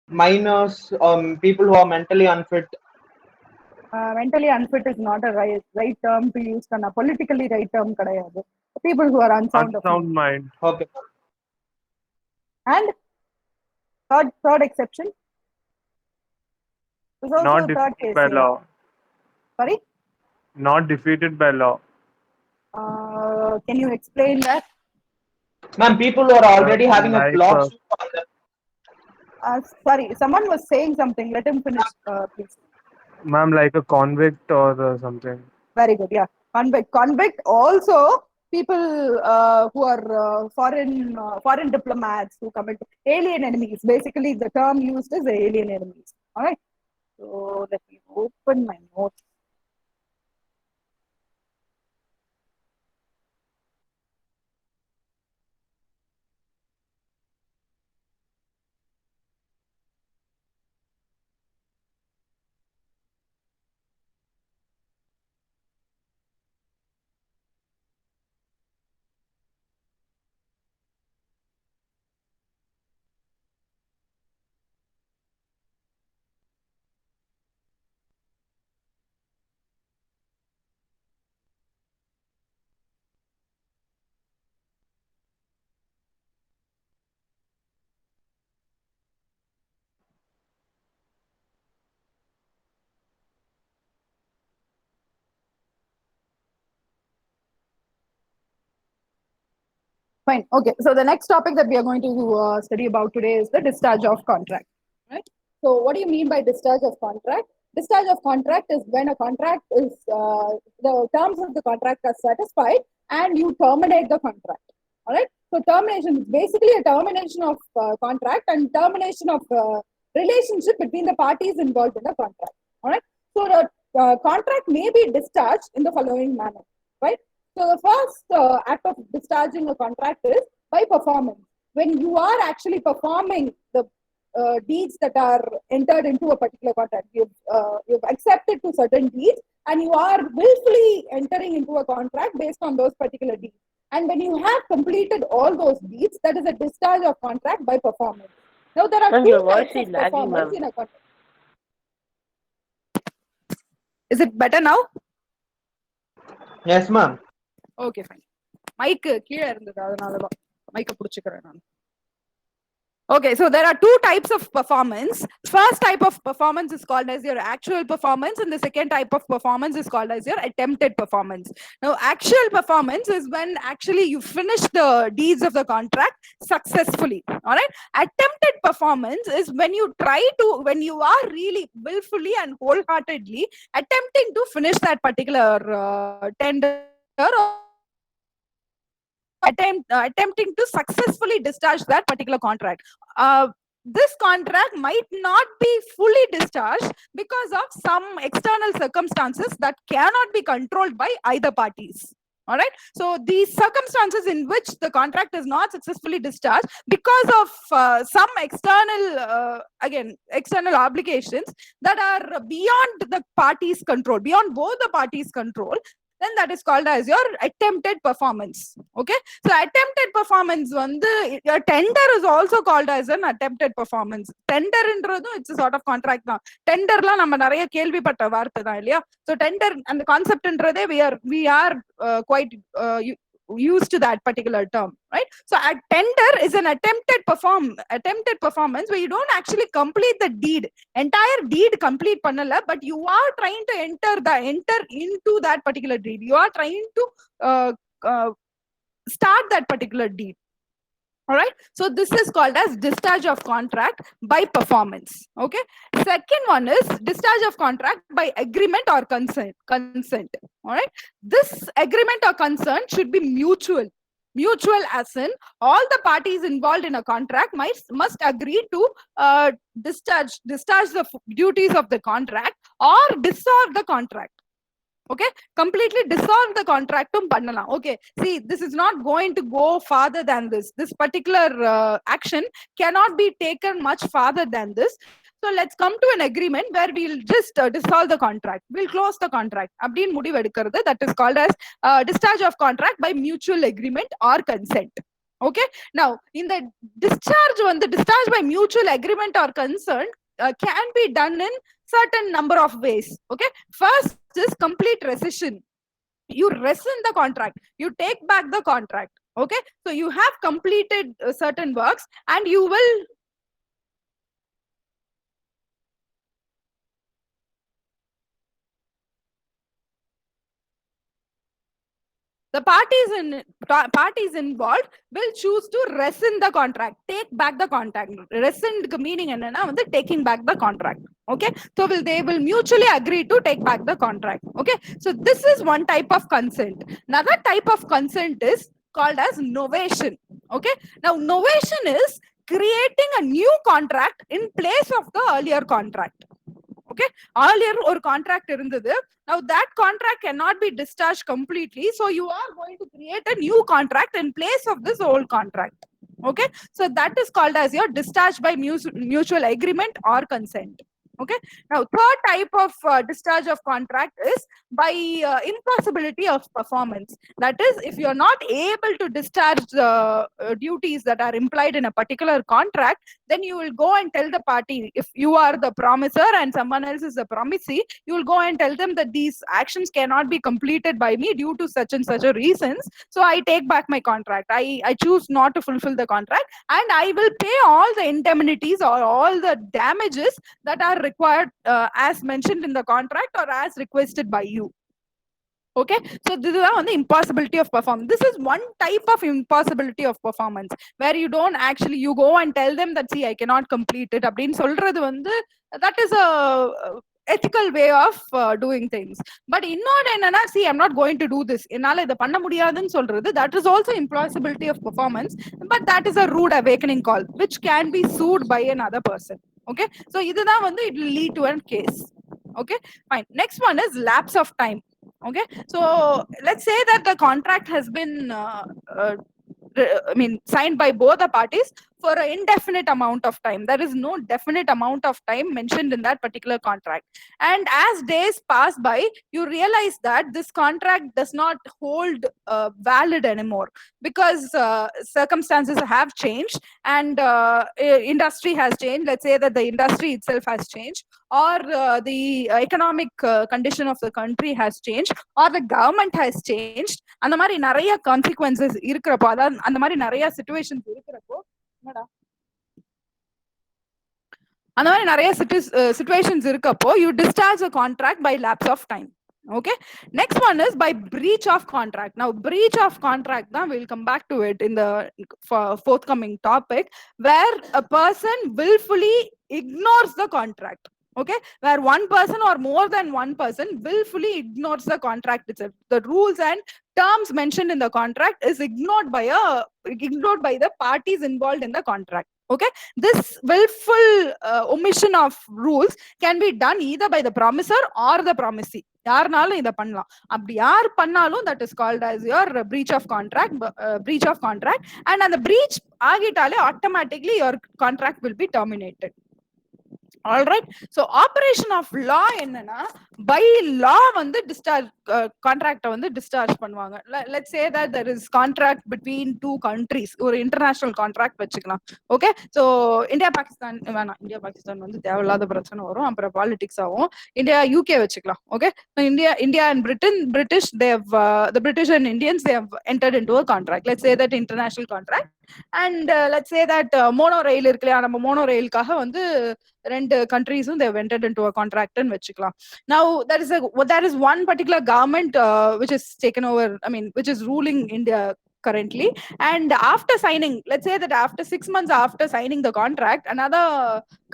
minors, people who are mentally unfit. Mentally unfit is not a right term to use. Politically right term kadayadu. People who are unsound of mind. Unsound mind. Okay. And third exception. There's also Not a third defeated case by here. law. Sorry? Not defeated by law. Can you explain that? Ma'am, people who are already having a Like, lawsuit on them. Sorry, someone was saying something. Let him finish, please. ma'am, like a convict or something. Very good. Yeah, convict. Also, people who are foreign diplomats who commit alien enemies. Basically, the term used is alien enemies. All right. So let me open my notes. Fine. Okay. So the next topic that we are going to study about today is the discharge of contract. Right. So what do you mean by discharge of contract? Discharge of contract is when a contract is the terms of the contract are satisfied and you terminate the contract. All right. So termination is basically a termination of contract and termination of relationship between the parties involved in the contract. All right. So the contract may be discharged in the following manner. Right. So the first act of discharging a contract is by performance. When you are actually performing the deeds that are entered into a particular contract, you've accepted to certain deeds, and you are willfully entering into a contract based on those particular deeds. And when you have completed all those deeds, that is a discharge of contract by performance. Now there are Ma'am, two your voice types is of lagging, performance ma'am. in a contract. Is it better now? Yes, ma'am. Okay, fine. Mic கீழே இருந்தது அதனாலதான் மைக்கை பிடிச்சிக்கிறேன் நான். Okay, so there are two types of performance. First type of performance is called as your actual performance, and the second type of performance is called as your attempted performance. Now, actual performance is when actually you finish the deeds of the contract successfully. All right. Attempted performance is when you are really willfully and wholeheartedly attempting to finish that particular tender or attempting to successfully discharge that particular contract. This contract might not be fully discharged because of some external circumstances that cannot be controlled by either parties. All right. So these circumstances in which the contract is not successfully discharged because of some external obligations that are beyond the parties' control, beyond both the parties' control, then that is called as your attempted performance. Okay. So attempted performance your tender is also called as an attempted performance. Tender it's a sort of contract now. Tender la நம்ம நிறைய கேள்விப்பட்ட வார்த்தை தான் இல்லையா? So tender and the concept we are quite used to that particular term, right? So a tender is an attempted performance where you don't actually complete the deed, entire deed complete பண்ணல, but you are trying to enter into that particular deed. You are trying to start that particular deed. All right. So this is called as discharge of contract by performance. Okay. Second one is discharge of contract by agreement or consent. All right. This agreement or consent should be mutual. Mutual as in all the parties involved in a contract must agree to discharge the duties of the contract or dissolve the contract. Okay, completely dissolve the contract. Okay, see, this is not going to go farther than this. This particular action cannot be taken much farther than this. So let's come to an agreement where we'll just dissolve the contract. We'll close the contract. That is called as discharge of contract by mutual agreement or consent. Okay, now in the discharge, when the discharge by mutual agreement or consent can be done in certain number of ways. Okay, first is complete rescission. You rescind the contract, you take back the contract. Okay, so you have completed certain works and you will the parties involved will choose to rescind the contract, take back the contract. Rescind meaning enna வந்து taking back the contract. Okay, so they will mutually agree to take back the contract. Okay, so this is one type of consent. Another type of consent is called as novation. Okay, now novation is creating a new contract in place of the earlier contract. Okay, earlier or contract irundhudu, now that contract cannot be discharged completely, so you are going to create a new contract in place of this old contract. Okay, so that is called as your discharge by mutual agreement or consent. Okay, now third type of discharge of contract is by impossibility of performance. That is, if you are not able to discharge the duties that are implied in a particular contract, then you will go and tell the party. If you are the promisor and someone else is the promisee, you will go and tell them that these actions cannot be completed by me due to such and such a reasons, so I take back my contract. I choose not to fulfill the contract, and I will pay all the indemnities or all the damages that are required as mentioned in the contract or as requested by you. Okay, so this is the impossibility of performance. This is one type of impossibility of performance where you don't actually, you go and tell them that, see, I cannot complete it அப்படின்னு சொல்றது வந்து, that is a ethical way of doing things. But இன்னொன்னு என்னன்னா, see, I'm not going to do this, என்னால இதை பண்ண முடியாதுன்னு சொல்றது, that is also impossibility of performance, but that is a rude awakening call which can be sued by another person. Okay, so இதுதான் வந்து it will lead to a case. Okay, fine. Next one is lapse of time. Okay, so let's say that the contract has been signed by both the parties for an indefinite amount of time. There is no definite amount of time mentioned in that particular contract, and as days pass by, you realize that this contract does not hold valid anymore because circumstances have changed and industry has changed. Let's say that the industry itself has changed, or the economic condition of the country has changed, or the government has changed. அந்த மாதிரி நிறைய consequences இருக்கிறப்போ, அதாவது அந்த மாதிரி நிறைய situations இருக்கிறப்போ, அந்த மாதிரி நிறைய situations இருக்கப்போ, you discharge a contract by lapse of time. Okay, next one is by breach of contract. Now breach of contract, now we'll come back to it in the forthcoming topic, where a person willfully ignores the contract. Okay, where one person or more than one person willfully ignores the contract itself. The rules and terms mentioned in the contract is ignored by the parties involved in the contract. Okay, this willful omission of rules can be done either by the promisor or the promisee. யாருனாலும் இதை பண்ணலாம். அப்படி யார் பண்ணாலும் that is called as your breach of contract. And அந்த breach ஆகிட்டாலே automatically your contract will be terminated. All right, so operation of law என்னன்னா, by law வந்து discharge contract வந்து discharge பண்ணுவாங்க. Let's say that there is contract between two countries, ஒரு international contract வச்சுக்கலாம். Okay, so India Pakistan வந்து தேவையில்லாத பிரச்சனை வரும், அப்புறம் பாலிடிக்ஸ் ஆகும். இந்தியா UK வச்சுக்கலாம். Okay, India and British, they have the British and Indians, they have entered into a contract. Let's say that international contract, and let's say that monorail இருக்குல்லையா, நம்ம monorailக்காக வந்து ரெண்டு countries-um they have entered into a contract and வச்சுக்கலாம். Now there is one particular government which is taken over, which is ruling India currently, and after signing, let's say that after 6 months after signing the contract, another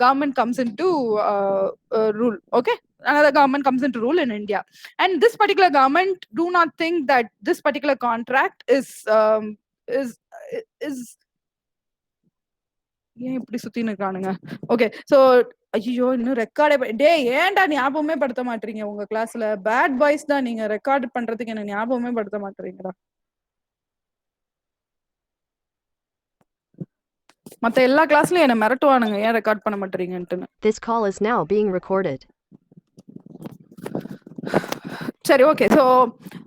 government comes into rule. Okay, another government comes into rule in India, and this particular government do not think that this particular contract is ஏன் இப்படி சுத்தின்னு இருக்கானுங்க. Okay, so ஐயோ, இன்னும் ரெக்கார்டே ஏன்டா ஞாபகமே படுத்த மாட்டீங்க உங்க கிளாஸ்ல? பேட் பாய்ஸ் தான் நீங்க, ரெக்கார்ட் பண்றதுக்கு என்ன ஞாபகமே படுத்த மாட்டீங்கடா. மத்த எல்லா கிளாஸ்லயும் என்ன மிரட்டுவானுங்க, ஏன் ரெக்கார்ட் பண்ண மாட்டீங்கன்ட்டு. This call is now being recorded. சரி, okay. So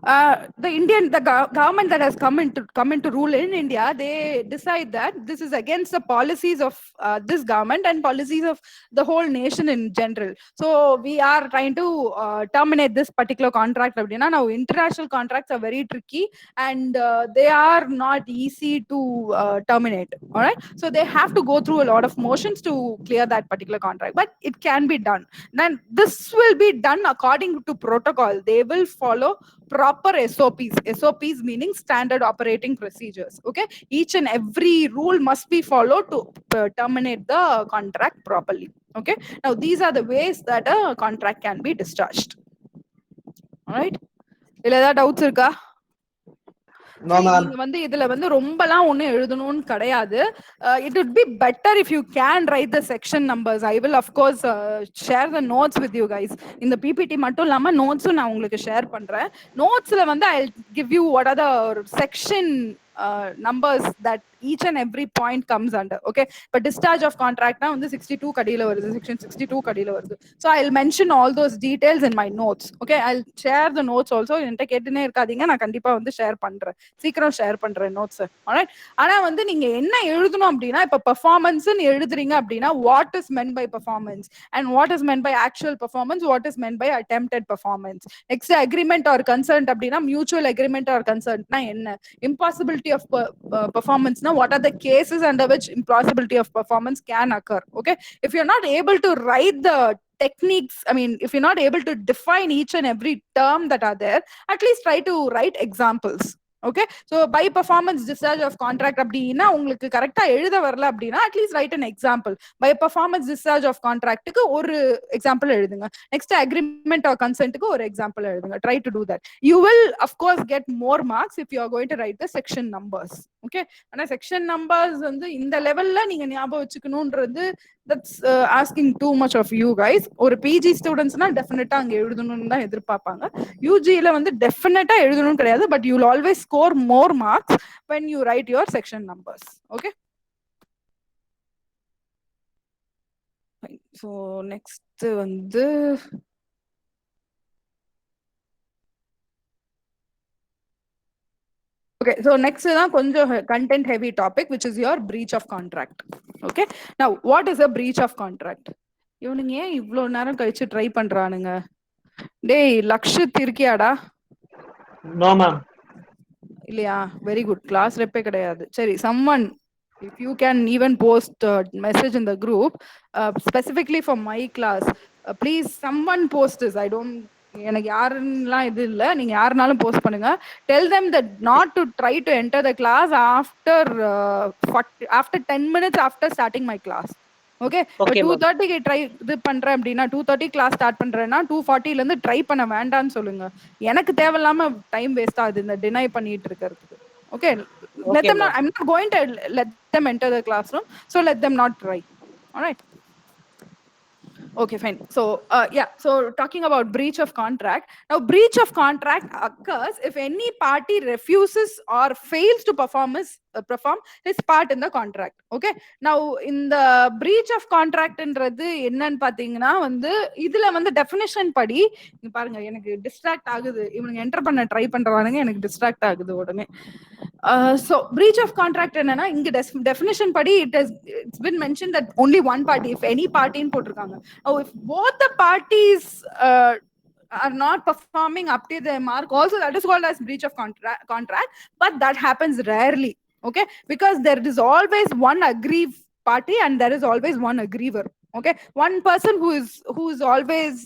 the government that has come into rule in India, they decide that this is against the policies of this government and policies of the whole nation in general. So we are trying to terminate this particular contract. Now international contracts are very tricky and they are not easy to terminate. All right, so they have to go through a lot of motions to clear that particular contract, but it can be done. Then this will be done according to protocol. They will follow proper SOPs meaning standard operating procedures. Okay, each and every rule must be followed to terminate the contract properly. Okay, now these are the ways that a contract can be discharged. All right, இல்ல ஏதாவது doubts இருக்கா? No, ma'am. நீங்க வந்து இதுல வந்து ரொம்பலாம் ஒண்ணும் எழுதணும்னு கிடையாது. It would be better if you can write the section numbers. I will of course share the notes with you guys. இந்த PPT மட்டும் இல்லாம நோட்ஸும் நான் உங்களுக்கு ஷேர் பண்றேன். நோட்ஸ்ல வந்து I'll give you what are the section numbers that each and every point comes under. Okay, but discharge of contract na வந்து 62 கடியில வருது, section 62 கடியில வருது. So I'll mention all those details in my notes. Okay, I'll share the notes also. என்கிட்ட கேட்டுனே இருக்காதீங்க, நான் கண்டிப்பா வந்து share பண்றேன், சீக்கிரம் ஷேர் பண்றேன் நோட்ஸ். ஆல்ரைட், ஆனா வந்து நீங்க என்ன எழுதணும் அப்படின்னா, இப்ப பெர்ஃபார்மன்ஸ்னு எழுதுறீங்க அப்படின்னா what is meant by performance and what is meant by actual performance, what is meant by attempted performance. Next agreement are concerned அப்படின்னா மியூச்சுவல் அக்ரிமெண்ட் ஆர் கன்சர்ன்ட்னா என்ன, impossibility of performance now, what are the cases under which impossibility of performance can occur. Okay, if you're not able to write the techniques, I mean if you're not able to define each and every term that are there, at least try to write examples. Okay, so by performance discharge of contract அப்படின்னா உங்களுக்கு கரெக்டா எழுத வரல அப்படின்னா at least right an example. By performance discharge of contract க்கு ஒரு example எழுதுங்க. Next agreement R கன்சென்ட்க்கு ஒரு எக்ஸாம்பிள் எழுதுங்க. Try to do that. You will of course get more marks if you are going to write the section numbers. Okay, ஆனா section numbers வந்து இந்த லெவல்ல நீங்க ஞாபகம் வச்சுக்கணும்ன்றது that's asking too much of you guys. ஒரு PG ஸ்டூடெண்ட்ஸ்னா டெஃபினட்டா அங்க எழுதணும்னு தான் எதிர்பார்ப்பாங்க. UGல வந்து டெஃபினட்டா எழுதணும்னு கிடையாது, but you will always score more marks when you write your section numbers. Okay, fine. So next வந்து okay, so next is a content heavy topic, which is your breach of contract. Okay, now what is a breach of contract? இவனுங்க ஏன் இவ்ளோ நேரம் கழிச்சு try பண்றானுங்க? டேய் Lakshit இருக்கியாடா? No, ma'am. இல்லையா? Very good, class ரெப்பே கிடையாது. சரி, someone if you can even post message in the group specifically for my class, please someone post this. I don't, எனக்கு யாருன்னெலாம் இது இல்லை, நீங்க யாருனாலும் போஸ்ட் பண்ணுங்க. Tell them that not to try to enter the class after 10 minutes after starting my class. Okay, 2:30க்கு try இது பண்றேன் அப்படின்னா 2:30 கிளாஸ் ஸ்டார்ட் பண்றேன்னா 2:40ல இருந்து ட்ரை பண்ண வேண்டாம்னு சொல்லுங்க. எனக்கு தேவையில்லாம டைம் வேஸ்ட் ஆகுது இந்த டினை பண்ணிட்டு இருக்கிறதுக்கு. Okay, let them not, I'm not going to let them enter the classroom, so let them not try. All right, okay, fine. So yeah, so talking about breach of contract. Now breach of contract occurs if any party refuses or fails to perform his part in the contract. Okay, now in the breach of contract ன்றது என்னன்னு பாத்தீங்கன்னா வந்து இதுல வந்து definition படி இங்க பாருங்க, எனக்கு டிஸ்ட்ராக்ட் ஆகுது, இவனுங்க என்டர் பண்ண ட்ரை பண்றானுங்க, எனக்கு டிஸ்ட்ராக்ட் ஆகுது உடனே. So breach of contract என்னன்னா இங்க definition படி it's been mentioned that only one party, if any party ன்னு போட்டிருக்காங்க. Now if both the parties are not performing up to their mark, also that is called as breach of contract, but that happens rarely. Okay, because there is always one aggrieved party and there is always one aggriever. Okay, one person who is always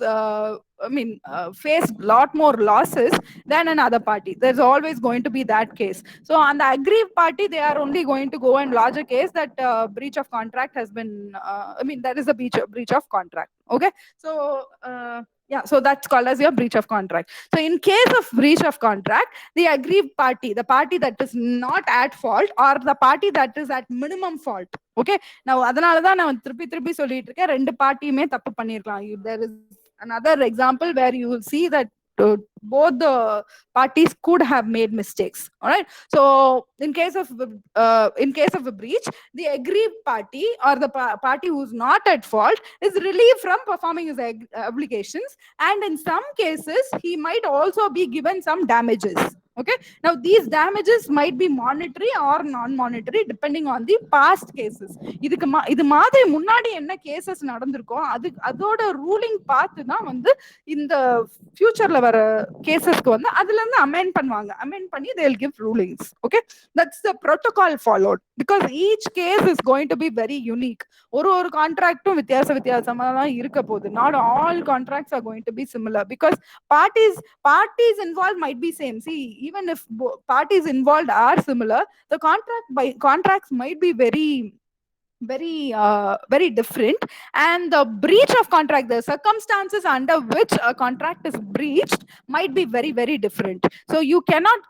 faced lot more losses than another party. There's always going to be that case. So on the aggrieved party, they are only going to go and lodge a case that breach of contract has been that is a breach of contract. Okay, so yeah, so that's called as your breach of contract. So in case of breach of contract, the aggrieved party, the party that is not at fault or the party that is at minimum fault. Okay, now அதனால தான் நான் திருப்பி சொல்லிட்டு இருக்கேன், ரெண்டு பார்ட்டியுமே தப்பு பண்ணிருக்கலாம். There is another example where you will see that both the parties could have made mistakes. All right. So in case of a breach, the aggrieved party or the party who's not at fault is relieved from performing his obligations, and in some cases he might also be given some damages. Okay. Now these damages might be monetary or non-monetary depending on the past cases. இது மாதிரி முன்னாடி என்ன cases நடந்திருக்கோ அதோட ruling பார்த்து தான் வந்து இந்த ஃபியூச்சர்ல வர கேசஸ்க்கு வந்து அதுல இருந்து அமெண்ட் பண்ணுவாங்க. அமெண்ட் பண்ணி they will give rulings. Okay, that's the protocol followed because each case is going to be very unique. ஒரு கான்ட்ராக்டும் வித்தியாசமா தான் இருக்க போகுது. Not all contracts are going to be similar because parties involved might be same. See, even if parties involved are similar, the contracts might be very different, and the breach of contract, the circumstances under which a contract is breached might be very different. So you cannot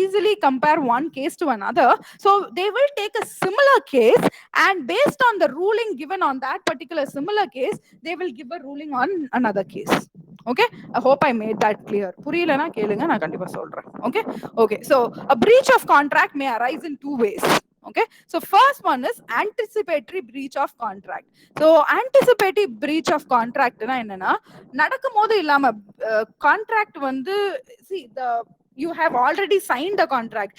easily compare one case to another. So they will take a similar case, and based on the ruling given on that particular similar case, they will give a ruling on another case. Okay, I hope I made that clear. புரியலனா கேளுங்க, நான் கண்டிப்பா சொல்றேன். Okay, so a breach of contract may arise in two ways. Okay, so first one is anticipatory breach of contract. So anticipatory breach of contract na enna நடக்கும்போது இல்லாம contract வந்து see you have already signed the contract.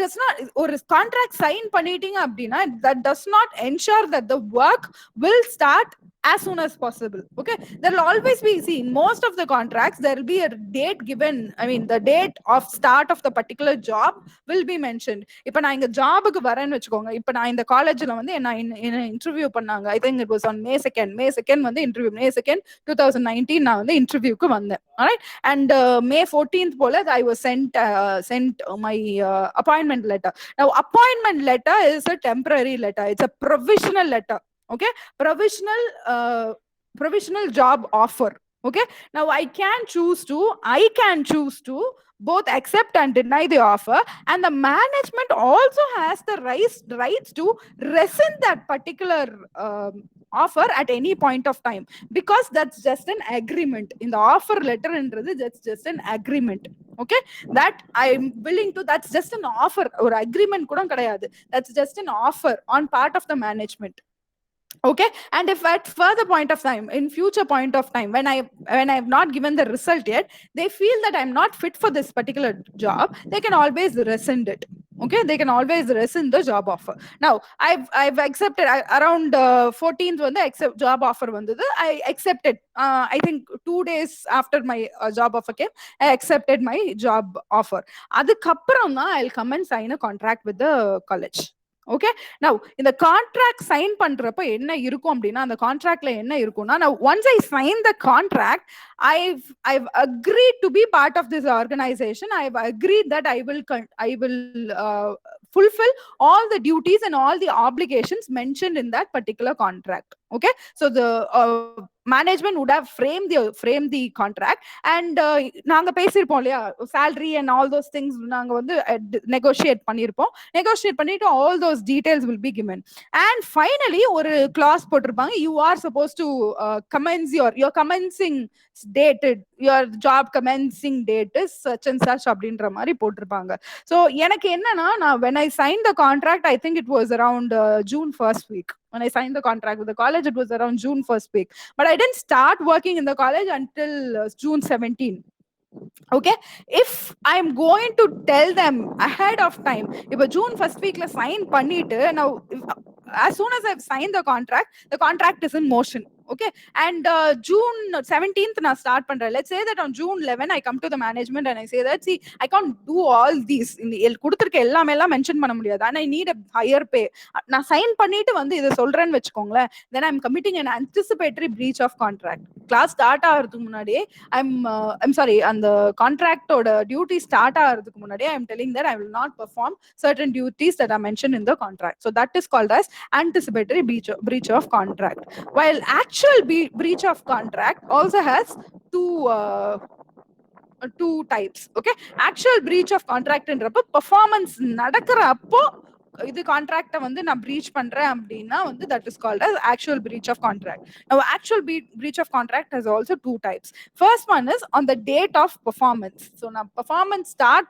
Does not ஒரு contract sign பண்ணிட்டீங்க அப்படின்னா that does not ensure that the work will start as soon as possible. Okay, there will always be, see, in most of the contracts there will be a date given. I mean the date of start of the particular job will be mentioned. இப்ப நான் இங்க ஜாபுக்கு வரேன்னு வெச்சுக்கோங்க. இப்ப நான் இந்த காலேஜ்ல வந்து என்ன இன்டர்வியூ பண்ணாங்க. I think it was on May 2nd வந்து இன்டர்வியூ. May 2nd 2019 நான் வந்து இன்டர்வியூக்கு வந்தேன். Alright, and May 14th போல I was sent my appointment letter. Now appointment letter is a temporary letter. It's a provisional letter. Okay, provisional job offer. Okay, now I can choose to both accept and deny the offer, and the management also has the rights to rescind that particular offer at any point of time, because that's just an agreement. In the offer letter endradhu that's just an agreement. Okay, that I'm willing to, that's just an offer or agreement kuda kadayadu, that's just an offer on part of the management. Okay, and if at further point of time, in future point of time, when I have not given the result yet, they feel that I'm not fit for this particular job, they can always rescind it. Okay, they can always rescind the job offer. Now I've accepted around 14th when the job offer vandadu, I accepted. I think 2 days after my job offer came, I accepted my job offer. Adukapram na I'll come and sign a contract with the college. Okay, now in the contract sign பண்றப்ப என்ன இருக்கும் அப்படினா, அந்த contractல என்ன இருக்கும்னா, now once I sign the contract, I've agreed to be part of this organization. I've agreed that I will fulfill all the duties and all the obligations mentioned in that particular contract. Okay, so the management would have framed the contract, and நாங்க பேசிருப்போம் இல்லையா, salary and all those things நாங்க வந்து negotiate பண்ணிட்டு all those details will be given, and finally ஒரு clause போட்டிருப்பாங்க, you are supposed to commence your commencing date, your job commencing date is such and such அப்படின்ற மாதிரி போட்டிருப்பாங்க. So எனக்கு என்னன்னா, நான் when I signed the contract, I think it was around June 1st week. When I signed the contract with the college, it was around June 1st week, but I didn't start working in the college until June 17. Okay, if I'm going to tell them ahead of time, if a June 1st week la sign பண்ணிட்டு, now as soon as I've signed the contract is in motion. Okay, and June 17th na start பண்றேன். Let's say that on June 11 I come to the management and I say that, see, I can't do all these, in கொடுத்திருக்க எல்லாமே எல்லாம் mention பண்ண முடியாது, and I need a higher pay. நான் sign பண்ணிட்டு வந்து இத சொல்றேன்னு வெச்சுக்கோங்களேன், then I'm committing an anticipatory breach of contract. Class start ஆகிறதுக்கு முன்னாடி I'm sorry, அந்த contractோட duty start ஆகிறதுக்கு முன்னாடி I'm telling that I will not perform certain duties that are mentioned in the contract. So that is called as anticipatory breach of contract. While actual breach of contract also has two types. Okay, actual breach of contract என்றப்ப performance நடக்கற அப்போ இது contract வந்து நான் breach பண்றேன் அப்படின்னா வந்து that is called as actual breach of contract. Now actual breach of contract has also two types. First one is on the date of performance. So நான் performance start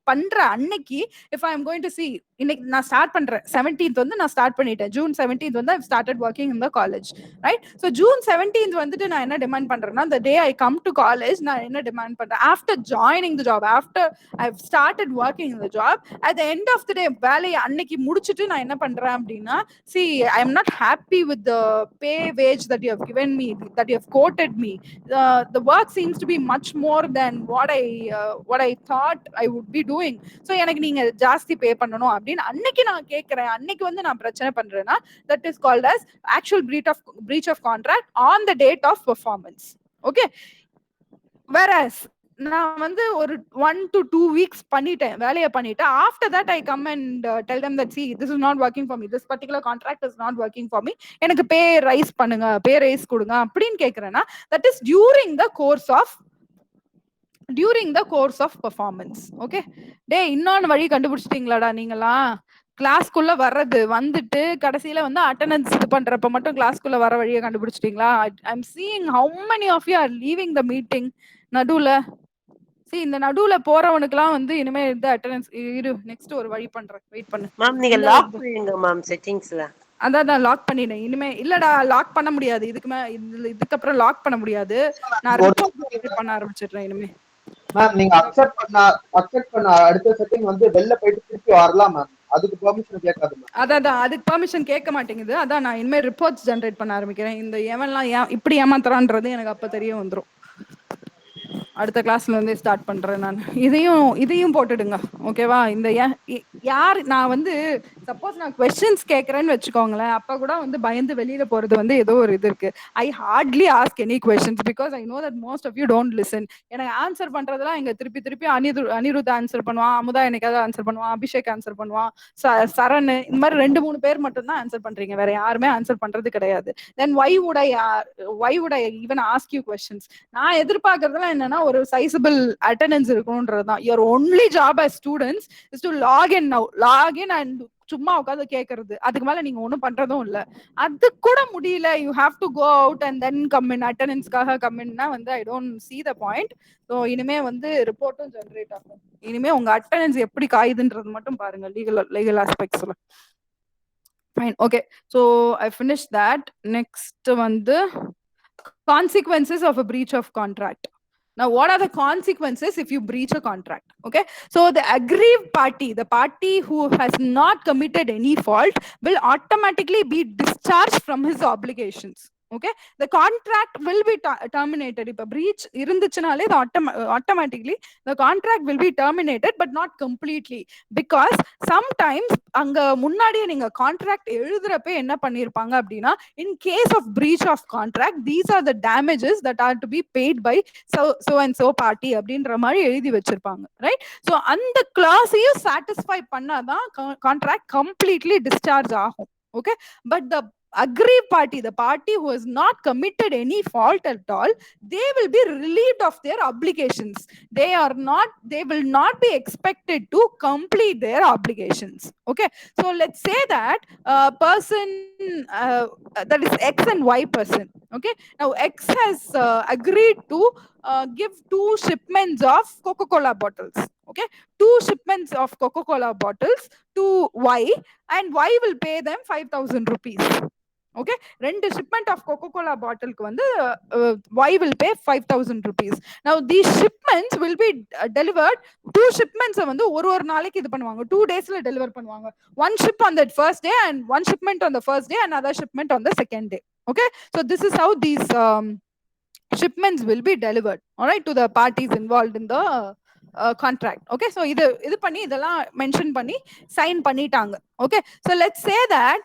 பண்ற அன்னைக்கு if I am going to see இன்னைக்கு நான் start பண்றேன் 17th வந்து நான் start பண்ணிட்டேன் June 17th வந்து I've started working in the college, right? So June 17th வந்துட்டு நான் என்ன டிமாண்ட் பண்றேன்னா the day I come to college நான் என்ன டிமாண்ட் பண்றேன் after joining the job, after I've started working in the job, at the end of the day வேலையை அன்னைக்கு முடிச்சிட்டு நான் என்ன பண்றேன் அப்படின்னா see I am not happy with the pay wage that you have given me, that you have quoted me. The work seems to be much more than what I thought I would be doing. So எனக்கு நீங்க ஜாஸ்தி பே பண்ணணும் அப்படின்னு அன்னைக்கு நான் கேக்குறேன், அன்னைக்கு வந்து நான் பிரச்சனை பண்றேன்னா that is called as actual breach of contract on the date of performance. Okay, whereas நான் வந்து ஒரு 1 to 2 weeks பண்ணிட்டேன், வேலையை பண்ணிட்டேன், after that I come and tell them that see this is not working for me, this particular contract is not working for me, எனக்கு பே rice பண்ணுங்க, பே rice கொடுங்க அப்படின்னு கேக்குறேன்னா that is during the course of performance. Okay, டே இன்னொன்னு வழி கண்டுபிடிச்சிட்டீங்களாடா நீங்களா, கிளாஸ்க்குள்ள வர்றது வந்துட்டு கடைசியில வந்து அட்டெண்டன்ஸ் இது பண்றப்ப மட்டும் கிளாஸ்க்குள்ள வர வழியை கண்டுபிடிச்சிட்டீங்களா? I'm seeing how many of you are leaving the meeting நடுவுல. see இந்த நடுவுல போறவனுக்குலாம் வந்து இனிமே இந்த அட்டெண்டன்ஸ் இரு, நெக்ஸ்ட் ஒரு வழி பண்றேன், வெயிட் பண்ணு மேம். நீங்க லாக் பண்ணிடுங்க மேம் செட்டிங்ஸ்ல. அதான் நான் லாக் பண்ணிட்டேன். இனிமே இல்லடா லாக் பண்ண முடியாது, இதுக்கப்புறம் லாக் பண்ண முடியாது, நான் ரிப்போர்ட் பண்ண ஆரம்பிச்சிடுறேன் இனிமே. மேம் நீங்க அக்செப்ட் பண்ண அடுத்த செட்டிங் வந்து வெளில போயிட்டு திருப்பி வரலாம் மேம், அதுக்கு பெர்மிஷன் கேட்காது மேம். அதான் அதுக்கு பெர்மிஷன் கேட்க மாட்டேங்குது. அதான் நான் இனிமே ரிப்போர்ட்ஸ் ஜெனரேட் பண்ண ஆரம்பிக்கிறேன். இந்த எவன்லாம் இப்படி ஏமாத்துறான்றது எனக்கு அப்ப தெரிய வந்துரும். அடுத்த கிளாஸ்ல இருந்தே ஸ்டார்ட் பண்றேன் நான். இதையும் போட்டுடுங்க ஓகேவா? இந்த யார் நான் வந்து சப்போஸ் நான் கொஸ்டின்ஸ் கேட்கறேன்னு வச்சுக்கோங்களேன், அப்ப கூட வந்து பயந்து வெளியில போறது வந்து ஏதோ ஒரு இது இருக்கு. I hardly ask any questions because I know that most of you don't listen. எனக்கு ஆன்சர் பண்றதெல்லாம் இங்க திருப்பி அனிருத் ஆன்சர் பண்ணுவான், அமுதா எனக்காவது ஆன்சர் பண்ணுவான், அபிஷேக் ஆன்சர் பண்ணுவான், சரண், இந்த மாதிரி 2-3 பேர் மட்டும் தான் ஆன்சர் பண்றீங்க, வேற யாருமே ஆன்சர் பண்றது கிடையாது. தென் why would I even ask you questions? நான் எதிர்பார்க்கறதுலாம் என்னன்னா ஒரு சைசபிள் அட்டெண்டன்ஸ் இருக்கணும்ன்றதுதான். your only job as students is to log in and சும்மா உட்காந்து கேட்கறது, அதுக்கு மேல நீங்க ஒண்ணும் பண்றதும் இல்ல. அது கூட முடியல, you have to go out and then come in, அட்டெண்டன்ஸ்க்காக கம் இன்னா வந்து I don't see the point. So இனிமே வந்து ரிப்போர்ட்டும் ஜெனரேட் ஆகும். இனிமே உங்க அட்டெண்டன்ஸ் எப்படி காயுதுன்றது மட்டும் பாருங்க legal ஆஸ்பெக்ட்ஸ்ல. fine, okay, so I finished that. Next வந்து consequences of a breach of contract. Now, what are the consequences if you breach a contract? Okay, so the aggrieved party, the party who has not committed any fault, will automatically be discharged from his obligations. Okay, the contract will be terminated. If a breach irunduchinale, automatically the contract will be terminated, but not completely, because sometimes anga munnadiye neenga contract eludhurappa enna pannirpaanga appadina, in case of breach of contract, these are the damages that are to be paid by so and so party அப்படின்ற மாதிரி எழுதி வச்சிருப்பாங்க, right? So அந்த clause-ஐயும் satisfy பண்ணாதான் contract completely discharge ஆகும். Okay, but the aggrieved party, the party who has not committed any fault at all, they will be relieved of their obligations. They will not be expected to complete their obligations. Okay, so let's say that a person that is X and Y person. Okay, now X has agreed to give 2 shipments of Coca-Cola bottles. Okay, 2 shipments of Coca-Cola bottles to Y, and Y will pay them 5,000 rupees. Okay, 2 shipment of Coca-Cola bottle ku vandu Y will pay 5,000 rupees. Now these shipments will be delivered. 2 shipments vandu ஒரு நாளைக்கு இது பண்ணுவாங்க, 2 daysல deliver பண்ணுவாங்க. 1 ship on the first day and 1 shipment on the first day, another shipment on the second day. Okay, so this is how these shipments will be delivered, all right, to the parties involved in the contract. Okay, so இது பண்ணி இதெல்லாம் mention பண்ணி sign பண்ணிட்டாங்க. Okay, so let's say that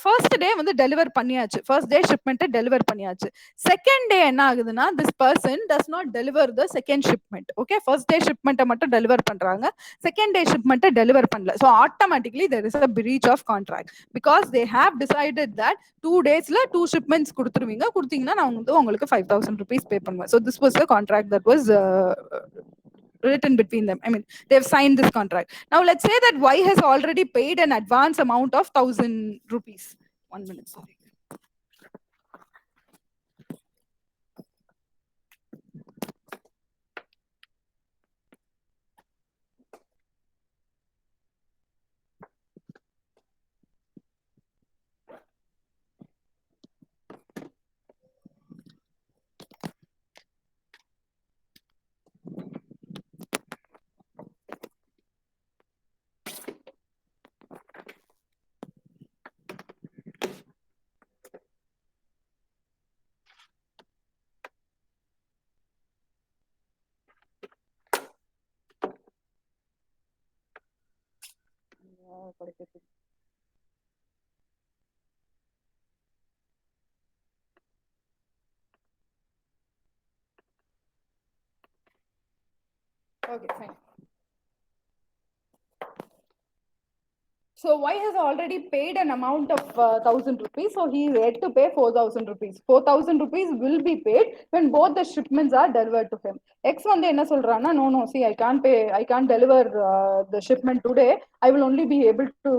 first day வந்து deliver பண்ணியாச்சு, first day shipment deliver பண்ணியாச்சு. second day என்ன ஆகுதுன்னா, this person does not deliver the second shipment. Okay, first day shipment மட்டும் டெலிவர் பண்றாங்க, second day shipment டெலிவர் பண்ணல. So automatically there is a breach of contract, because they have decided that 2 daysல 2 shipments கொடுத்தீங்கன்னா நான் வந்து உங்களுக்கு 5,000 rupees pay பண்ணுவேன். So this was the contract that was written between them. I mean, they've signed this contract. Now, let's say that Y has already paid an advance amount of 1,000 rupees. 1 minute, sorry. Okay, fine. So Y has already paid an amount of 1,000 rupees. So he is yet to pay 4,000 rupees. 4,000 rupees will be paid when both the shipments are delivered to him. X வந்து என்ன சொல்றானா, no, see, I can't deliver the shipment today. I will only be able to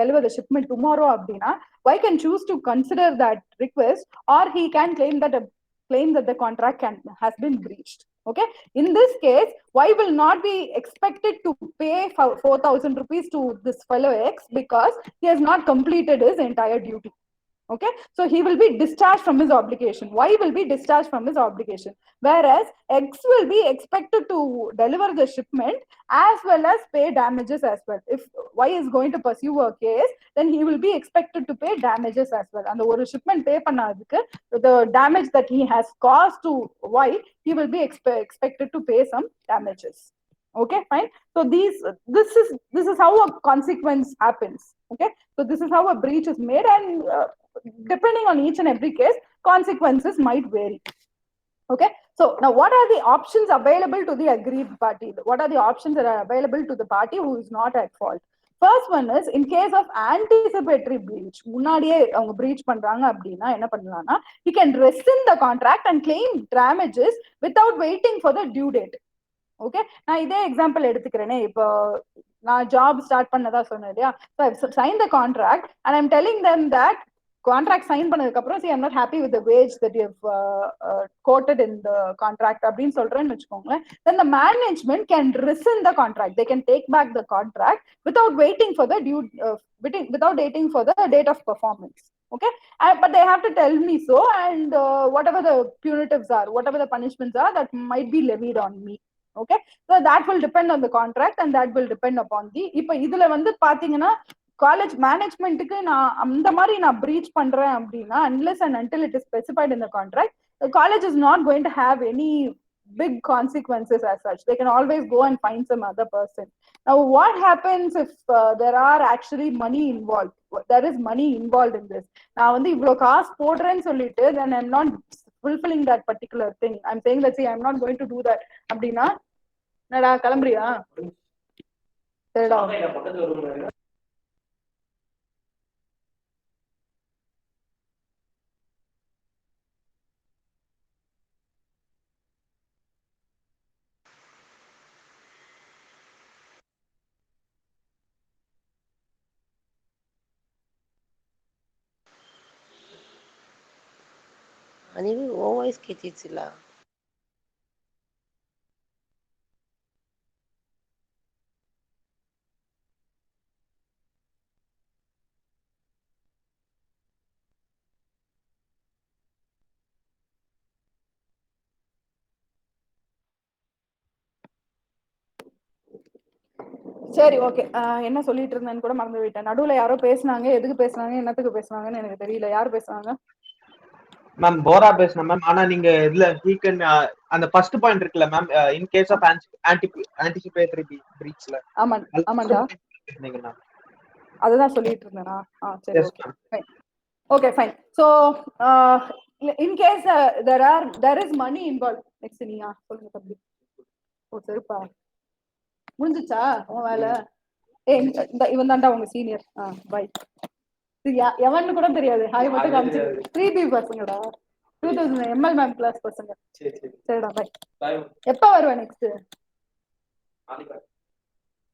deliver the shipment tomorrow. Abdina, Y can choose to consider that request, or he can claim that the contract has been breached. Okay, in this case, Y will not be expected to pay 4,000 rupees to this fellow X because he has not completed his entire duty. Okay, so he will be discharged from his obligation. Y will be discharged from his obligation, whereas X will be expected to deliver the shipment as well as pay damages as well. If Y is going to pursue a case, then he will be expected to pay damages as well. And the shipment pay பண்ணதுக்கு the damage that he has caused to Y, he will be expected to pay some damages. Okay, fine. So this is how a consequence happens. Okay, so this is how a breach is made, and depending on each and every case, consequences might vary. Okay, so now what are the options available to the aggrieved party? What are the options that are available to the party who is not at fault? First one is, in case of anticipatory breach, முன்னாடியே அவங்க breach பண்றாங்க அப்படின்னா என்ன பண்ணலாம்னா, he can rescind the contract and claim damages without waiting for the due date. Okay, நான் இதே example எடுத்துக்கிறேனே. இப்போ நான் ஜாப் ஸ்டார்ட் பண்ணதா சொன்னேன் இல்லையா, sign the contract and I'm telling them that contract sign பண்ணதுக்கு அப்புறம் see I'm not happy with the wage that you quoted in the contract அப்படின்னு சொல்றேன்னு வச்சுக்கோங்களேன். then the management can rescind the contract. They can take back the contract without waiting for the without waiting for the date of performance. Okay, but they have to tell me so, and whatever the punitives are, whatever the punishments are, that might be levied on me. Okay, so that will depend on the contract, and that will depend upon the இப்ப இதுல வந்து பாத்தீங்கன்னா college மேனேஜ்மெண்ட்டுக்கு நான் அந்த மாதிரி நான் breach பண்றேன் அப்படின்னா, unless and until it is specified in the contract, the college is not going to have any big consequences as such. They can always go and find some other person. Now what happens if there are actually money involved? There is money involved in this. நான் வந்து இவ்வளவு காசு போடுறேன்னு சொல்லிட்டு then I'm not fulfilling that particular thing. I'm saying that see, I'm not going to do that அப்படின்னா, என்னடா கிளம்புறியா? சரிடா. ನೀವು ವಾಯ್ಸ್ ಕೇಳ್ತಿಲ್ಲ. சரி, ஓகே. என்ன சொல்லிட்டு இருந்தேன்னு கூட மறந்து விட்டேன். நடுவுல யாரோ பேசுனாங்க, எதுக்கு பேசுனாங்க, என்னத்துக்கு பேசுனாங்கன்னு எனக்கு தெரியல. யாரு பேசுனாங்க? மேம் போரா பேசுனா மேம். ஆனா நீங்க இதுல அந்த ஃபர்ஸ்ட் பாயிண்ட் இருக்குல்ல ma'am, in case of anticipatory பிரீச்ல. ஆமாண்டா, அதுதான் சொல்லிட்டு இருந்தேனா? சரி, okay fine. Okay fine. So in case there is money involved. Next நீயா சொல்லுங்க தம்பி. ஓ சரிப்பா, முடிஞ்சுச்சா உன் வேலை? இவன் தாண்டா உங்க சீனியர். பை. எவன்னு கூட தெரியாது, ஹாய் மட்டும் காமிச்சு 3B பசங்கடா, 2000 ML மேம் கிளாஸ் பசங்க. சரிடா, பை. எப்ப வருவேன் நெக்ஸ்ட்?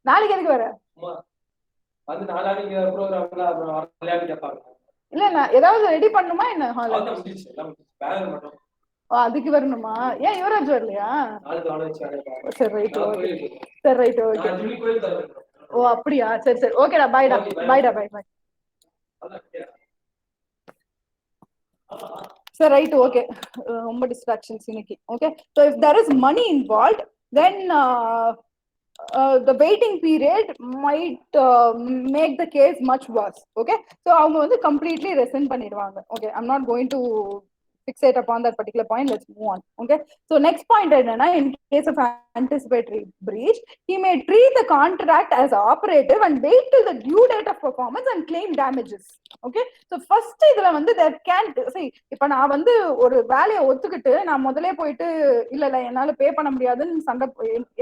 நாளைக்கு எதுக்கு வர? வந்து நாளைக்கு ப்ரோகிராம்ல அப்புறம் விளையாடி கேட்பாங்க. இல்ல நான் ஏதாவது ரெடி பண்ணுமா என்ன? ஹால் அதான் முடிஞ்சிச்சு, எல்லாம் முடிஞ்சிச்சு. பேனர் மட்டும். அதுக்கு வரணுமா? ஏன் யுவராஜ் வரலையா? நாளைக்கு நாளை வச்சு வேலையை சரி ரைட் நான் ஓகே. போயிட்டு சரி ரைட் ஓகே. நான் ஜிம்மி கோயில் தருவேன். ஓ அப்படியா? சரி சரி ஓகேடா, பாய்டா Okay, bye. பாய்டா பாய் பாய். அதான் கேட்கிறேன். சரி ரைட் ஓகே. ரொம்ப டிஸ்ட்ராக்ஷன்ஸ் இன்னைக்கு. Okay, so if there is money involved then the waiting period might make the case much worse. Okay, so அவங்க வந்து completely rescind பண்ணிடுவாங்க. Okay, I'm not going to fixate upon that particular point. Let's move on. Okay, so next point என்னன்னா, in case of anticipatory breach, he may treat the contract as operative and wait till the due date of performance and claim damages. Okay, so first இதுல வந்து there can't see, இப்ப நான் வந்து ஒரு வேலையை ஒத்துக்கிட்டு நான் முதலே போயிட்டு இல்ல இல்ல என்னால பே பண்ண முடியாதுன்னு சண்டை,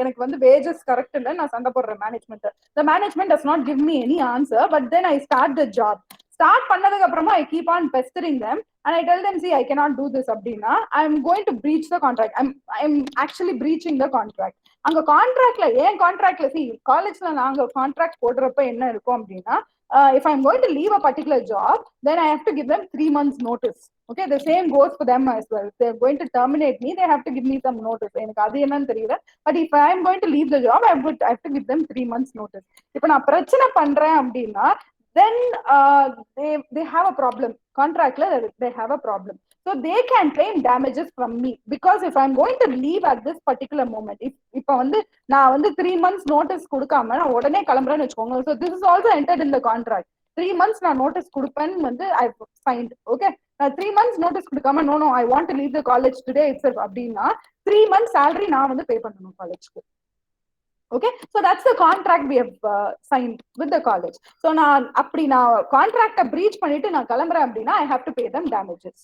எனக்கு வந்து வேஜஸ் கரெக்ட் இல்ல நான் சண்டை போடுறேன் management. the management does not give me any answer, but then I start the job. Start பண்ணதுக்கு அப்புறமா I keep on pestering them and I tell them, see, I cannot do this அப்படின்னா I'm going to breach the contract. I'm actually breaching the contract. அங்க கான்ட்ராக்ட்ல ஏன் கான்ட்ராக்ட்ல C காலேஜ்ல நாங்க contract போடுறப்ப என்ன இருக்கும் அப்படின்னா, if I'm going to leave a particular job, then I have to give them 3 months notice. Okay, the same goes for them as well. If they're going to terminate me, they have to give me some notice. எனக்கு அது என்னன்னு தெரியல, but if I'm going to leave the job, I have to give them 3 months notice. இப்ப நான் பிரச்சனை பண்றேன் அப்படின்னா then they have a problem. Contractல they have a problem. So they can claim damages from me because if I'm going to leave at this particular moment, இப்ப வந்து நான் வந்து 3 months notice கொடுக்காம நான் உடனே கிளம்புறேன்னு வச்சுக்கோங்க. So this is also entered in the contract. 3 months நான் notice கொடுப்பேன்னு வந்து I signed. Okay, 3 months notice கொடுக்காம no I want to leave the college today itself அப்படின்னா 3 months salary நான் வந்து பே பண்ணணும் காலேஜ்க்கு. Okay, so that's the contract we have signed with the college. So நான் அப்படி நான் கான்ட்ராக்ட breach பண்ணிட்டு நான் கிளம்புறேன் அப்படின்னா I have to pay them damages.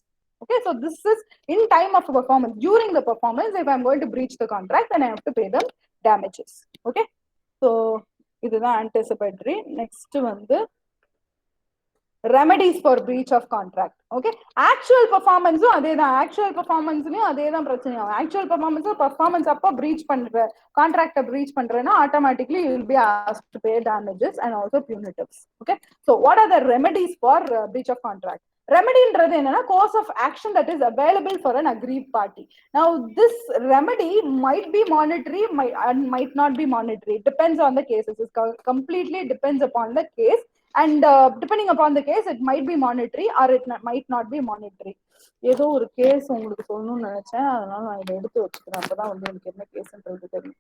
Okay, so this is in time of performance. During the performance, if I'm going to breach the contract, then I have to pay them damages. Okay, so இதுதான் anticipatory. Next வந்து remedies for breach of contract. Okay, actual performance அதேதான், actual performanceலயும் அதேதான் பிரச்சனை. actual performance அப்போ breach பண்ற contract breach பண்றேன்னா automatically you will be asked to pay damages and also punitives. Okay, so what are the remedies for breach of contract? ரெமெடின்றது என்னன்னா course of action that is available for an aggrieved party. Now this remedy might be monetary and might not be monetary. It depends on the cases. It completely depends upon the case. And depending upon the case, it might be monetary or it might not be monetary. ஏதோ ஒரு case உங்களுக்கு சொல்லணும்னு நினைச்சேன், அதனால நான் இதை எடுத்து வச்சுக்கிறேன். அப்பதான் வந்து எனக்கு என்ன கேஸ்ன்றது தெரியும்.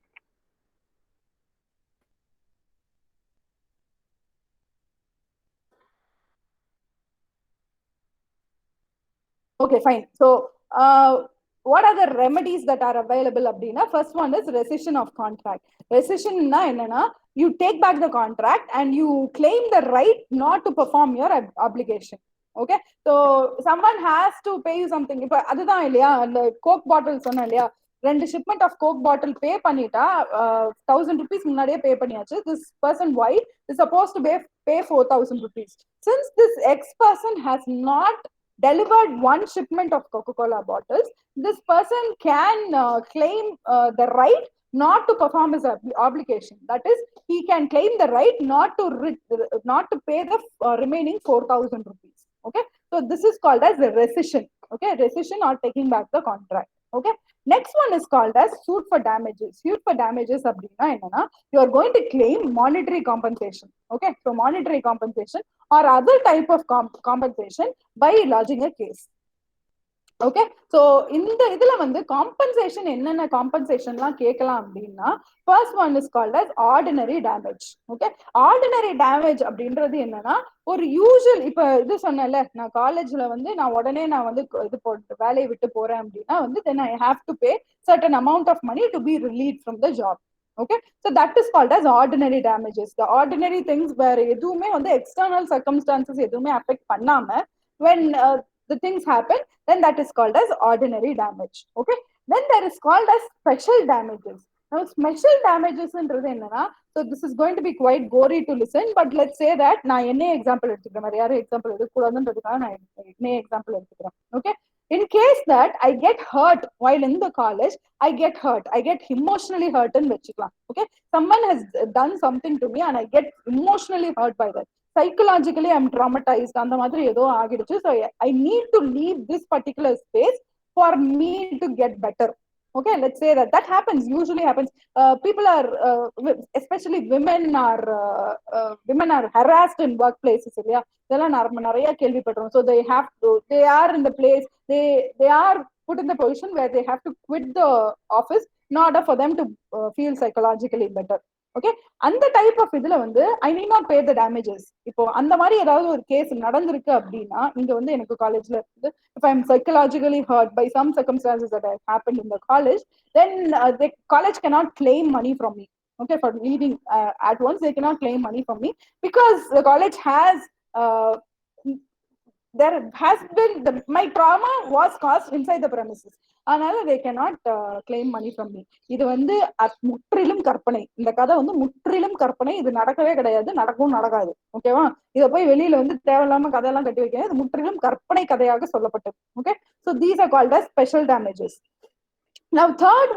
Okay, fine. So what are the remedies that are available அப்படின்னா, first one is rescission of contract. Rescissionனா என்னன்னா, you take back the contract and you claim the right not to perform your obligation. Okay, so someone has to pay you something. இப்ப அதுதான் இல்லையா, அந்த Coke பாட்டில் சொன்னேன் இல்லையா, 2 shipment of coke bottle pay பண்ணிட்டா 1000 rupees முன்னாடியே pay பண்ணியாச்சு. This person Y is supposed to pay 4000 rupees. Since this X person has not delivered 1 shipment of Coca-Cola bottles, this person can claim the right not to perform his obligation. That is, he can claim the right not to pay the remaining 4000 rupees. Okay, so this is called as the rescission. Okay, rescission or taking back the contract. Okay, next one is called as suit for damages. Suit for damages அப்படின்னா என்னன்னா, you are going to claim monetary compensation. Okay, so monetary compensation or other type of compensation by lodging a case. ஓகே, ஸோ இந்த இதுல வந்து compensation என்னென்ன காம்பன்சேஷன்லாம் கேட்கலாம் அப்படின்னா, first one is called as ordinary damage. Okay, ordinary damage அப்படின்றது என்னன்னா, ஒரு யூசுவல் இப்ப இது சொன்னேன்ல, நான் காலேஜ்ல வந்து நான் உடனே நான் வந்து இது போட்டு வேலையை விட்டு போறேன் அப்படின்னா வந்து then I have to pay certain amount of money to be relieved from the job. Okay, so that is called as ordinary damages. The ordinary things where எதுவுமே வந்து external circumstances எதுவுமே affect பண்ணாம when the things happen, then that is called as ordinary damage. Okay, then there is called as special damages. Now special damages ன்றது என்னன்னா, so this is going to be quite gory to listen, but let's say that நான் என்ன example எடுத்துக்கிறேன், வேற யாரும் example எடுக்கக்கூடாதுன்றதுக்காக நான் என்ன example எடுத்துக்கிறேன். Okay, in case that I get hurt while in the college, I get hurt, I get emotionally hurt in vechikalam. Okay, someone has done something to me and I get emotionally hurt by that. Psychologically I'm traumatized, அந்த மாதிரி ஏதோ ஆகிடுச்சு. So I need to leave this particular space for me to get better. Okay, let's say that happens, usually happens. People are especially women are harassed in workplaces. Yeah, இதெல்லாம் நிறைய கேள்விப்படுறோம். So they are in the place, they are put in the position where they have to quit the office in order for them to feel psychologically better. Okay, அந்த type of இதுல வந்து I need not pay the damages. இப்போ அந்த மாதிரி ஏதாவது ஒரு case நடந்திருக்கு அப்படின்னா இங்க வந்து எனக்கு காலேஜ்ல இருந்து if I'm psychologically hurt by some circumstances that have happened in the college, then the college cannot claim money from me. Okay, for leaving at once, they cannot claim money from me because the college has there has been my trauma was caused inside the premises. அதனால they cannot claim money from me. இது வந்து முற்றிலும் கற்பனை. இந்த கதை வந்து முற்றிலும் கற்பனை. இது நடக்கவே கிடையாது, நடக்கவும் நடக்காது. ஓகேவா? இதை போய் வெளியில வந்து தேவையில்லாம கதையெல்லாம் கட்டி வைக்க. இது முற்றிலும் கற்பனை கதையாக சொல்லப்பட்டது. Okay, so these are called as special damages. Now third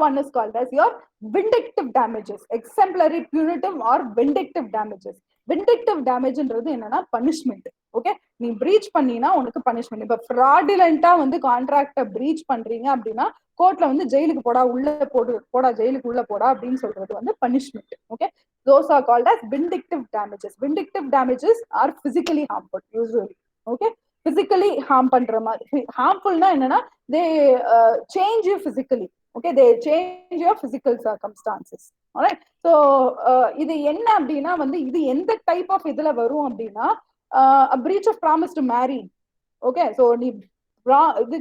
one is called as your vindictive damages, exemplary, punitive or vindictive damages. Vindictive damage-ன்றது என்னன்னா பனிஷ்மெண்ட். ஓகே, நீ பிரீச் பண்ணினா உனக்கு பனிஷ்மெண்ட். இப்ப ஃப்ராடுலண்டா வந்து கான்ட்ராக்ட பிரீச் பண்றீங்க அப்படின்னா கோர்ட்ல வந்து ஜெயிலுக்கு போடா, உள்ள போடா, ஜெயிலுக்கு உள்ள போடா அப்படின்னு சொல்றது வந்து punishment. Okay, those are called as vindictive damages. Vindictive damages are physically harmful usually. Okay, physically harm பண்ற மாதிரி. harmfulனா என்னன்னா they change you physically. Okay, they change your physical circumstances. Alright, so இது என்ன அப்படின்னா வந்து இது எந்த டைப் ஆஃப் இதுல வரும் அப்படின்னா a breach of promise to marry. Okay, so நீ இது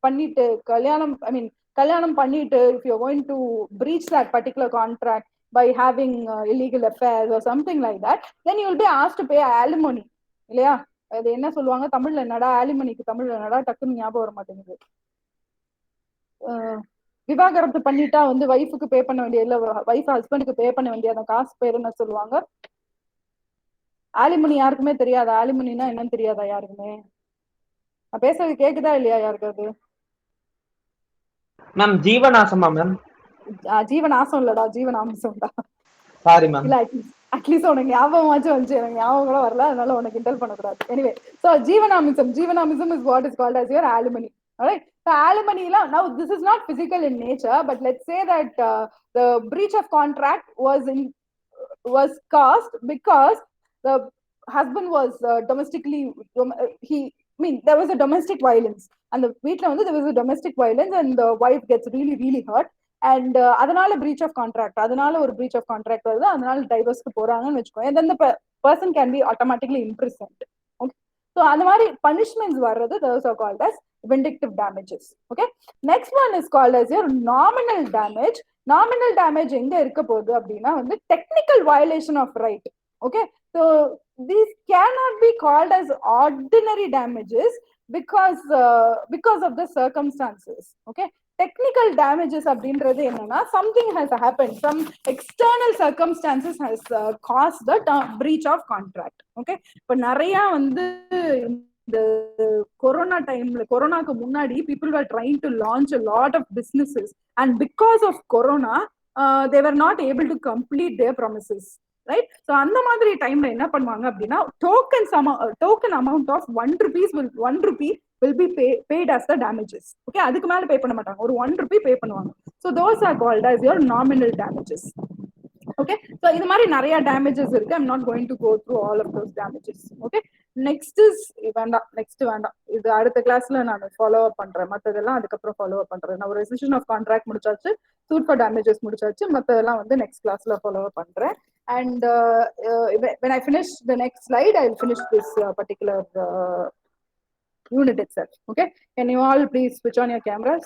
பண்ணிட்டு கல்யாணம் பண்ணிட்டு if you're going to breach that particular contract by having illegal affairs or something like that, then you will be asked to pay alimony. இல்லையா? அது என்ன சொல்லுவாங்க தமிழ்ல, என்னடா ஆலிமணிக்கு தமிழ்ல என்னடா டக்குன்னு ஞாபகம் வர மாட்டேங்குது. விவாகரத்து பண்ணிட்டா வந்து வைஃபுக்கு பே பண்ண வேண்டிய, இல்ல வைஃப் ஹஸ்பண்டுக்கு பே பண்ண வேண்டிய அந்த காசு பேர் என்ன சொல்லுவாங்க? ஆலிமணி. யாருக்குமே தெரியாதா? ஆலிமணினா என்னன்னு தெரியாதா யாருக்குமே? நான் பேசுறது கேக்குதா இல்லையா யாருக்காவது? Ma'am ஜீவனாசமா ma'am? ஜீவனாசம் இல்லடா, ஜீவனாம்சம் தான். Sorry ma'am. இல்ல அட்லீஸ்ட் உனக்கு ஞாபகமாச்சும் வந்துச்சு, எனக்கு ஞாபகம் கூட வரல, அதனால உனக்கு இன்டெல் பண்ணக்கூடாது. Anyway, so ஜீவனாமிசம் is what is called as your alimony. Alright, so alimony now this is not physical in nature, but let's say that the breach of contract was caused because the husband was domestically there was a domestic violence, and the வீட்ல வந்து there was a domestic violence and the wife gets really hurt, and அதனால breach of contract, அதனால ஒரு breach of contract வருது, அதனால டைவர்ஸ்க்கு போறாங்கன்னு வெச்சுக்கோங்க, and then the person can be automatically imprisoned. Okay, so அந்த மாதிரி punishments வர்றது those are called as vindictive damages. Okay, next one is called as your nominal damage. Nominal damage எங்க இருக்க போகுது அப்படின்னா வந்து technical violation of right. Okay, so these cannot be called as ordinary damages because of the circumstances. Okay, technical damages அப்படின்றது என்னன்னா something has happened, some external circumstances has caused the breach of contract. Okay, இப்ப நிறைய வந்து இந்த corona டைம்ல, கொரோனாக்கு முன்னாடி people were trying to launch a lot of businesses, and because of corona they were not able to complete their promises. Right, so அந்த மாதிரி டைம்ல என்ன பண்ணுவாங்க அப்படின்னா token amount of 1 rupee will be paid as the damages. Okay, அதுக்கு மேல பே பண்ண மாட்டாங்க, ஒரு 1 rupee பே பண்ணுவாங்க. So those are called as your nominal damages. Okay, so இது மாதிரி நிறைய damages இருக்கு. I'm not going to go through all of those damages. Okay, next is வேண்டாம், இது அடுத்த கிளாஸ்ல நான் ஃபாலோ அப் பண்றேன். மத்ததெல்லாம் அதுக்கப்புறம் ஃபாலோ அப் பண்றேன். நான் ஒரு ரெசிஷன் ஆஃப் கான்ட்ராக்ட் முடிச்சாச்சு, suit for damages முடிச்சாச்சு, மத்ததெல்லாம் வந்து நெக்ஸ்ட் கிளாஸ்ல ஃபாலோ அப் பண்றேன். And when I finish the next slide, I'll finish this particular unit itself. Okay, can you all please switch on your cameras?